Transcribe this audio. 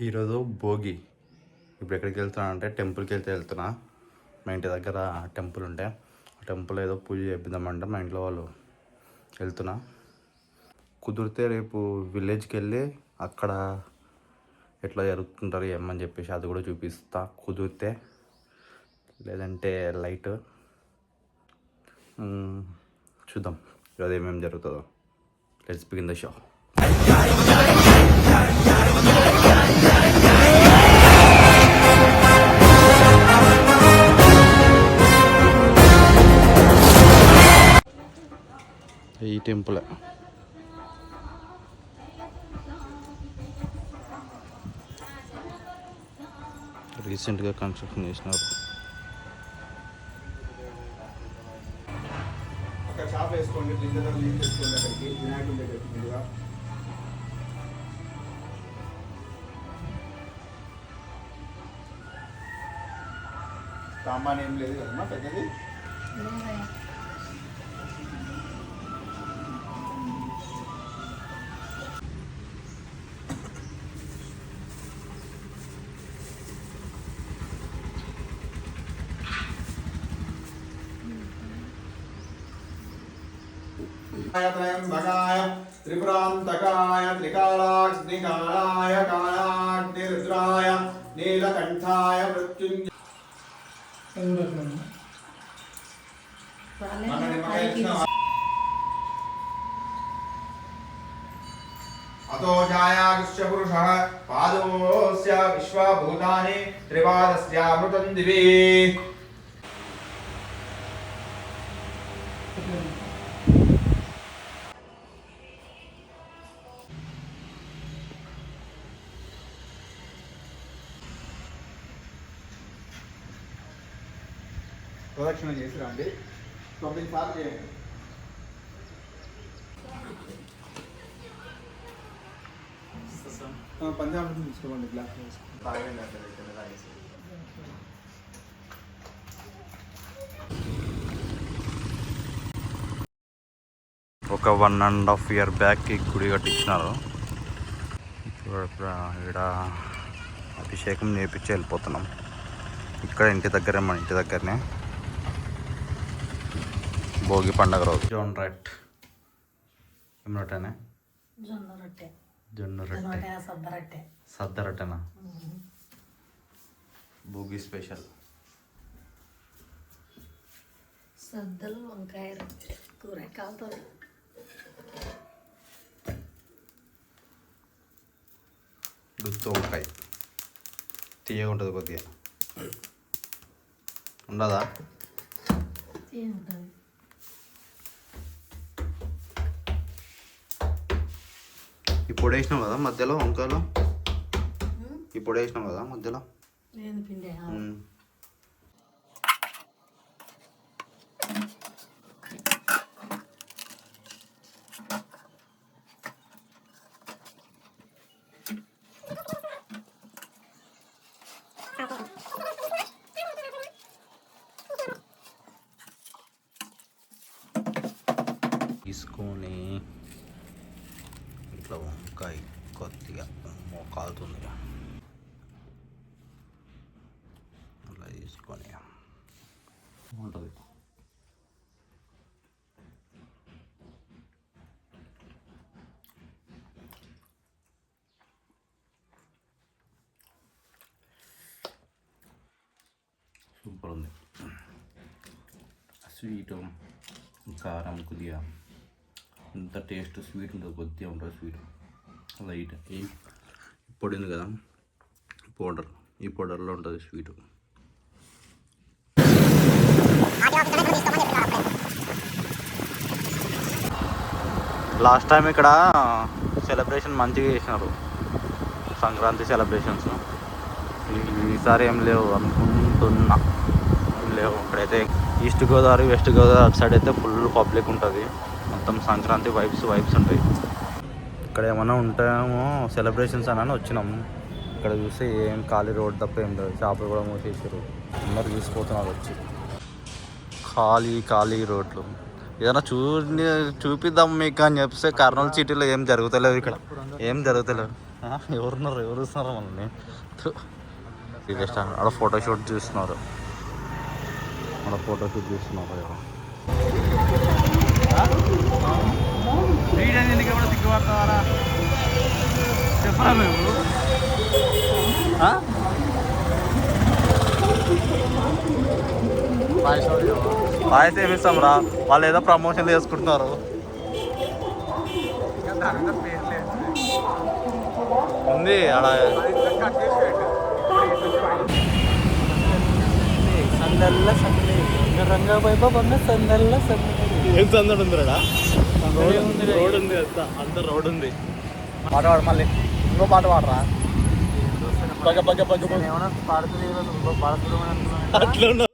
ఈరోజు భోగి. ఇప్పుడు ఎక్కడికి వెళ్తున్నా అంటే టెంపుల్కి వెళ్తున్నా. మా ఇంటి దగ్గర టెంపుల్ ఉంటే ఆ టెంపుల్ ఏదో పూజ చేద్దామంటే మా ఇంట్లో వాళ్ళు వెళ్తున్నా. కుదిరితే రేపు విలేజ్కి వెళ్ళి అక్కడ ఎట్లా జరుగుతుంటారు ఏమని చెప్పేసి అది కూడా చూపిస్తా కుదిరితే. లేదంటే లైట్ చూద్దాం ఈరోజు ఏమేమి జరుగుతుందో. Let's begin the show. ఈ టెంపుల్ రీసెంట్గా కన్స్ట్రక్షన్ చేసినారు. అక్కడ షాప్ వేసుకోండి, వినాయకుడి దగ్గర ముందుగా. సామాన్ ఏం లేదు కదమ్మా పెద్దది. त्रयंबकाय त्रिपुरांतकाय त्रिकालाग्निकालाय कालाग्निरुद्राय नीलकंठाय मृत्युंजय अतो जायागस्य पुरुषः पादोस्य विश्वभूतानि त्रिपादस्यामृतं दिवि. ప్రదక్షిణ చేసి రండి. 9 సార్లు చేయండి. పంజాబ్ తీసుకోండి. గ్లాస్ ఒక 1.5 year బ్యాక్కి గుడి కట్టించినారు. ఇప్పుడు ఇక్కడ అభిషేకం నేర్పించి వెళ్ళిపోతున్నాం. ఇక్కడ ఇంటి దగ్గరే, మన ఇంటి దగ్గరనే భోగి పండగ రోజు. జొన్న రొట్టె. ఏం రొట్టెనే? జొన్న రొట్టె సద్ద రొట్టెనా? భోగి స్పెషల్ సద్దలు వంకాయ రొట్టె కూర కాలుతుంది. గుత్తి వంకాయ తీయగా ఉంటుంది, కొద్దిగా ఉండదా? ఇప్పుడు వేసినాం కదా మధ్యలో వంకాయలు, ఇప్పుడు వేసినాం కదా మధ్యలో. తీసుకొని ఇట్లా వంకాయ కొద్దిగా కాలుతుంది, అలా తీసుకొని ఉంటుంది. సూపర్ ఉంది. స్వీటు కారం కొద్దిగా ఇంత టేస్ట్ స్వీట్ ఉంటుంది, కొద్దిగా ఉంటుంది స్వీట్ లైట్. పొడి ఉంది కదా పౌడర్, ఈ పౌడర్లో ఉంటుంది స్వీటు. లాస్ట్ టైం ఇక్కడ సెలబ్రేషన్ మంచిగా చేసినారు, సంక్రాంతి సెలబ్రేషన్స్. ఈసారి ఏం లేవు అనుకుంటున్నా, లేవు. ఇక్కడైతే ఈస్ట్ గోదావరి, వెస్ట్ గోదావరి అటు సైడ్ అయితే ఫుల్ పబ్లిక్ ఉంటుంది. మొత్తం సంక్రాంతి వైబ్స్ ఉంటాయి. ఇక్కడ ఏమైనా ఉంటాయేమో సెలబ్రేషన్స్ అని వచ్చినాము. ఇక్కడ చూస్తే ఏం ఖాళీ రోడ్ తప్ప ఏం లేదు. షాపులు కూడా మూసేసారు, అందరు చూసిపోతున్నారు వచ్చి. ఖాళీ రోడ్లు. ఏదైనా చూపిద్దాం మీకు అని చెప్తే కర్నూలు సిటీలో ఏం జరుగుతలేదు, ఇక్కడ ఏం జరుగుతలేదు. ఎవరున్నారు ఎవరు చూస్తున్నారు మనల్ని జస్ట్ ఆడ ఫోటోషూట్ చూస్తున్నారు ఆడ ఫోటోషూట్ చూస్తున్నారు ఎవరు సిగ్గుపడతావారా చెప్పరా మేము పాయసం ఏమిస్తాం రా వాళ్ళు ఏదో ప్రమోషన్ చేసుకుంటున్నారు ఉంది ఆడ సందల్ల సందడి రంగ వైభవంగా సందల్ల సందడి. ఏం సందడి ఉంది రాడా రోడ్ ఉంది అంత రోడ్ ఉంది పాట పాడు మళ్ళీ ఇంకో పాట పాడరా ఏమన్నా పాడుతుంది అట్లా